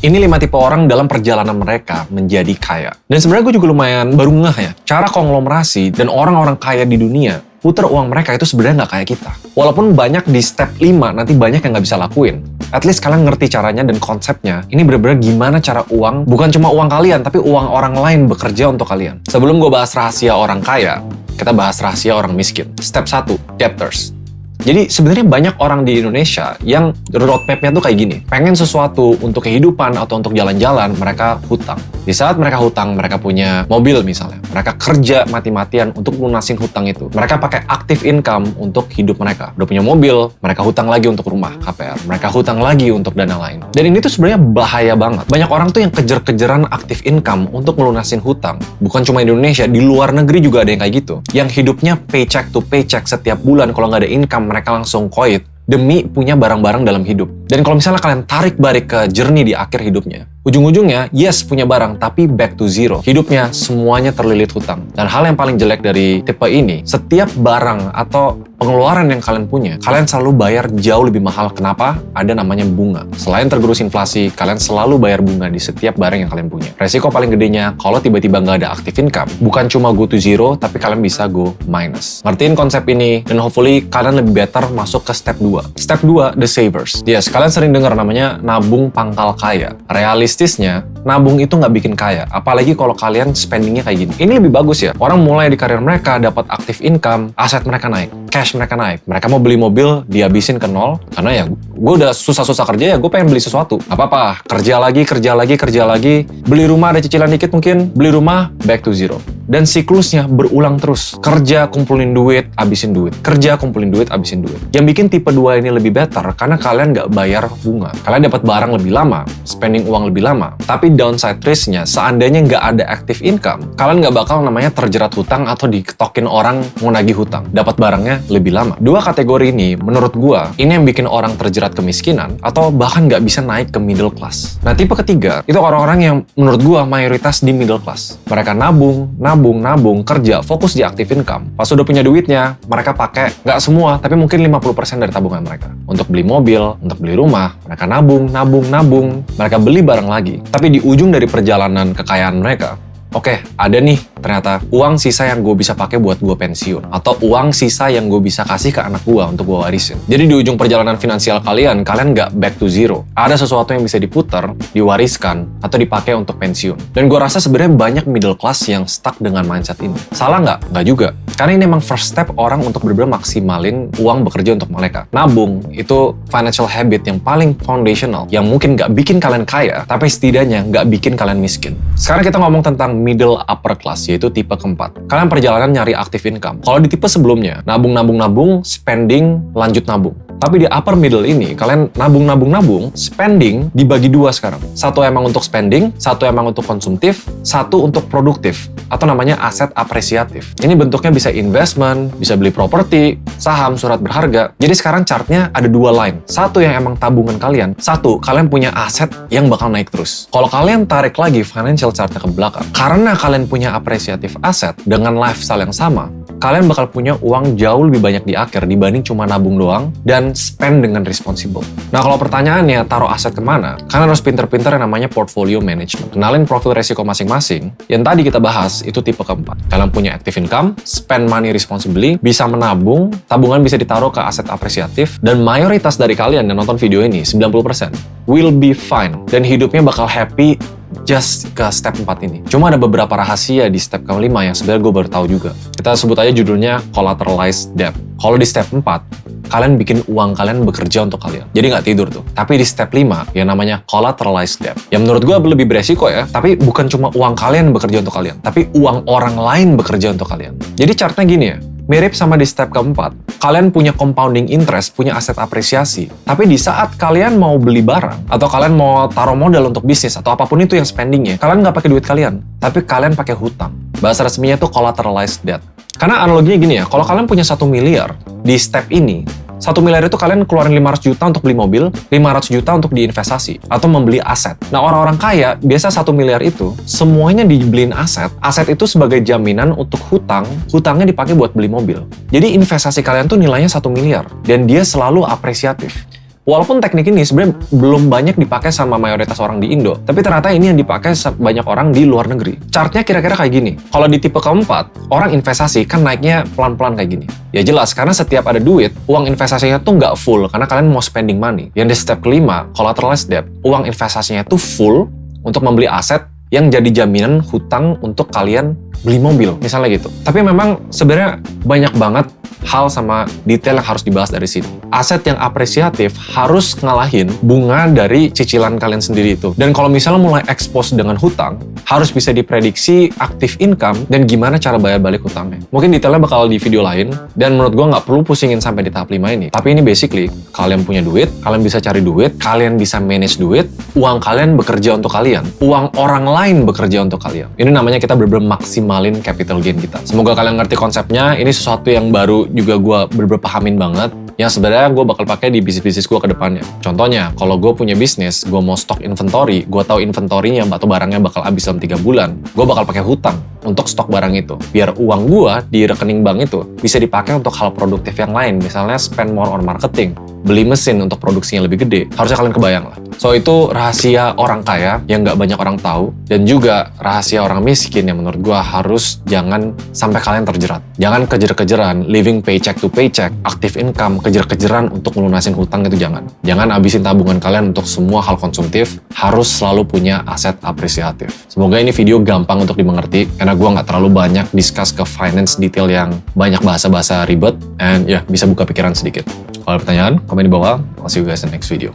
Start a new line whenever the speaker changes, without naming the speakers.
Ini 5 tipe orang dalam perjalanan mereka menjadi kaya. Dan sebenarnya gue juga lumayan baru ngeh ya, cara konglomerasi dan orang-orang kaya di dunia puter uang mereka itu sebenarnya nggak kayak kita. Walaupun banyak di step 5 nanti banyak yang nggak bisa lakuin. At least kalian ngerti caranya dan konsepnya. Ini bener-bener gimana cara uang, bukan cuma uang kalian, tapi uang orang lain bekerja untuk kalian. Sebelum gue bahas rahasia orang kaya, kita bahas rahasia orang miskin. Step 1, debtors. Jadi sebenarnya banyak orang di Indonesia yang roadmap-nya tuh kayak gini. Pengen sesuatu untuk kehidupan atau untuk jalan-jalan, mereka hutang. Di saat mereka hutang, mereka punya mobil misalnya. Mereka kerja mati-matian untuk lunasin hutang itu. Mereka pakai active income untuk hidup mereka. Udah punya mobil, mereka hutang lagi untuk rumah, KPR. Mereka hutang lagi untuk dana lain. Dan ini tuh sebenarnya bahaya banget. Banyak orang tuh yang kejar-kejaran active income untuk melunasin hutang. Bukan cuma di Indonesia, di luar negeri juga ada yang kayak gitu. Yang hidupnya paycheck to paycheck setiap bulan, kalau nggak ada income, mereka langsung koit demi punya barang-barang dalam hidup. Dan kalau misalnya kalian tarik balik ke journey di akhir hidupnya, ujung-ujungnya, yes punya barang, tapi back to zero. Hidupnya semuanya terlilit hutang. Dan hal yang paling jelek dari tipe ini, setiap barang atau pengeluaran yang kalian punya, kalian selalu bayar jauh lebih mahal. Kenapa? Ada namanya bunga. Selain tergerus inflasi, kalian selalu bayar bunga di setiap barang yang kalian punya. Resiko paling gedenya, kalau tiba-tiba nggak ada active income, bukan cuma go to zero, tapi kalian bisa go minus. Ngertiin konsep ini, dan hopefully kalian lebih better masuk ke step 2. Step 2, the savers. Yes, kalian sering dengar namanya nabung pangkal kaya. Realistisnya, nabung itu nggak bikin kaya. Apalagi kalau kalian spendingnya kayak gini. Ini lebih bagus ya. Orang mulai di karir mereka, dapat active income, aset mereka naik, cash mereka naik. Mereka mau beli mobil, dihabisin ke nol. Karena ya, gue udah susah-susah kerja ya, gue pengen beli sesuatu. Gak apa-apa, kerja lagi. Beli rumah ada cicilan dikit mungkin, beli rumah, back to zero. Dan siklusnya berulang terus. Kerja, kumpulin duit, habisin duit. Kerja, kumpulin duit, habisin duit. Yang bikin tipe 2 ini lebih better, karena kalian nggak bayar bunga. Kalian dapat barang lebih lama, spending uang lebih lama. Tapi downside risk-nya, seandainya nggak ada active income, kalian nggak bakal namanya terjerat hutang atau diketokin orang mau nagih hutang. Dapat barangnya lebih lama. 2 kategori ini, menurut gua, ini yang bikin orang terjerat kemiskinan, atau bahkan nggak bisa naik ke middle class. Nah, tipe ketiga, itu orang-orang yang menurut gua mayoritas di middle class. Mereka nabung, kerja, fokus di active income. Pas udah punya duitnya, mereka pakai, nggak semua, tapi mungkin 50% dari tabungan mereka. Untuk beli mobil, untuk beli rumah, mereka nabung. Mereka beli barang lagi. Tapi di ujung dari perjalanan kekayaan mereka, oke, ada nih ternyata uang sisa yang gue bisa pakai buat gue pensiun. Atau uang sisa yang gue bisa kasih ke anak gue untuk gue warisin. Jadi di ujung perjalanan finansial kalian nggak back to zero. Ada sesuatu yang bisa diputar, diwariskan, atau dipakai untuk pensiun. Dan gue rasa sebenarnya banyak middle class yang stuck dengan mindset ini. Salah nggak? Nggak juga. Karena ini emang first step orang untuk benar-benar maksimalin uang bekerja untuk mereka. Nabung itu financial habit yang paling foundational, yang mungkin nggak bikin kalian kaya, tapi setidaknya nggak bikin kalian miskin. Sekarang kita ngomong tentang middle upper class, yaitu tipe keempat. Kalian perjalanan nyari active income. Kalau di tipe sebelumnya, nabung, spending, lanjut nabung. Tapi di upper middle ini, kalian nabung, spending dibagi 2 sekarang. Satu emang untuk spending, satu emang untuk konsumtif, satu untuk produktif, atau namanya aset apresiatif. Ini bentuknya bisa investment, bisa beli properti, saham, surat berharga. Jadi sekarang chartnya ada 2 line. Satu yang emang tabungan kalian, satu kalian punya aset yang bakal naik terus. Kalau kalian tarik lagi financial chartnya ke belakang, karena kalian punya apresiatif aset dengan lifestyle yang sama, kalian bakal punya uang jauh lebih banyak di akhir dibanding cuma nabung doang dan spend dengan responsible. Nah, kalau pertanyaannya taruh aset kemana? Kalian harus pinter-pinter yang namanya portfolio management. Kenalin profil resiko masing-masing. Yang tadi kita bahas itu tipe keempat. Kalian punya active income, spend money responsibly, bisa menabung, tabungan bisa ditaruh ke aset apresiatif, dan mayoritas dari kalian yang nonton video ini, 90%, will be fine. Dan hidupnya bakal happy just ke step 4 ini. Cuma ada beberapa rahasia di step kelima yang sebenarnya gue baru tahu juga. Kita sebut aja judulnya collateralized debt. Kalau di step 4, kalian bikin uang kalian bekerja untuk kalian. Jadi nggak tidur tuh. Tapi di step 5, yang namanya collateralized debt. Yang menurut gue lebih beresiko ya, tapi bukan cuma uang kalian bekerja untuk kalian, tapi uang orang lain bekerja untuk kalian. Jadi chartnya gini ya, mirip sama di step keempat. Kalian punya compounding interest, punya aset apresiasi. Tapi di saat kalian mau beli barang, atau kalian mau taruh modal untuk bisnis, atau apapun itu yang spendingnya, kalian nggak pakai duit kalian, tapi kalian pakai hutang. Bahasa resminya itu collateralized debt. Karena analoginya gini ya, kalau kalian punya 1 miliar, di step ini, 1 miliar itu kalian keluarin 500 juta untuk beli mobil, 500 juta untuk diinvestasi, atau membeli aset. Nah, orang-orang kaya, biasa 1 miliar itu, semuanya dibeliin aset. Aset itu sebagai jaminan untuk hutang, hutangnya dipakai buat beli mobil. Jadi investasi kalian tuh nilainya 1 miliar, dan dia selalu apresiatif. Walaupun teknik ini sebenarnya belum banyak dipakai sama mayoritas orang di Indo, tapi ternyata ini yang dipakai banyak orang di luar negeri. Chartnya kira-kira kayak gini. Kalau di tipe keempat, orang investasi kan naiknya pelan-pelan kayak gini. Ya jelas, karena setiap ada duit, uang investasinya tuh nggak full, karena kalian mau spending money. Yang di step kelima, collateralized debt, uang investasinya tuh full untuk membeli aset yang jadi jaminan hutang untuk kalian beli mobil, misalnya gitu. Tapi memang sebenarnya banyak banget hal sama detail yang harus dibahas dari sini. Aset yang apresiatif harus ngalahin bunga dari cicilan kalian sendiri itu. Dan kalau misalnya mulai expose dengan hutang, harus bisa diprediksi active income dan gimana cara bayar balik hutangnya. Mungkin detailnya bakal di video lain, dan menurut gue nggak perlu pusingin sampai di tahap 5 ini. Tapi ini basically, kalian punya duit, kalian bisa cari duit, kalian bisa manage duit, uang kalian bekerja untuk kalian, uang orang lain bekerja untuk kalian. Ini namanya kita bener-bener maksimalin capital gain kita. Semoga kalian ngerti konsepnya. Ini sesuatu yang baru juga gue bener-bener pahamin banget, yang sebenarnya gue bakal pakai di bisnis-bisnis gue ke depannya. Contohnya, kalau gue punya bisnis, gue mau stok inventory, gue tahu inventory-nya atau barangnya bakal habis dalam 3 bulan, gue bakal pakai hutang untuk stok barang itu. Biar uang gue di rekening bank itu bisa dipakai untuk hal produktif yang lain, misalnya spend more on marketing, beli mesin untuk produksinya lebih gede. Harusnya kalian kebayang lah. So, itu rahasia orang kaya yang nggak banyak orang tahu, dan juga rahasia orang miskin yang menurut gue harus jangan sampai kalian terjerat. Jangan kejar-kejaran, living paycheck to paycheck, active income, kejar-kejaran untuk melunasin hutang, itu jangan. Jangan habisin tabungan kalian untuk semua hal konsumtif, harus selalu punya aset apresiatif. Semoga ini video gampang untuk dimengerti, karena gue nggak terlalu banyak discuss ke finance detail yang banyak bahasa-bahasa ribet, and ya, bisa buka pikiran sedikit. Kalau ada pertanyaan, komen di bawah. I'll see you guys in the next video.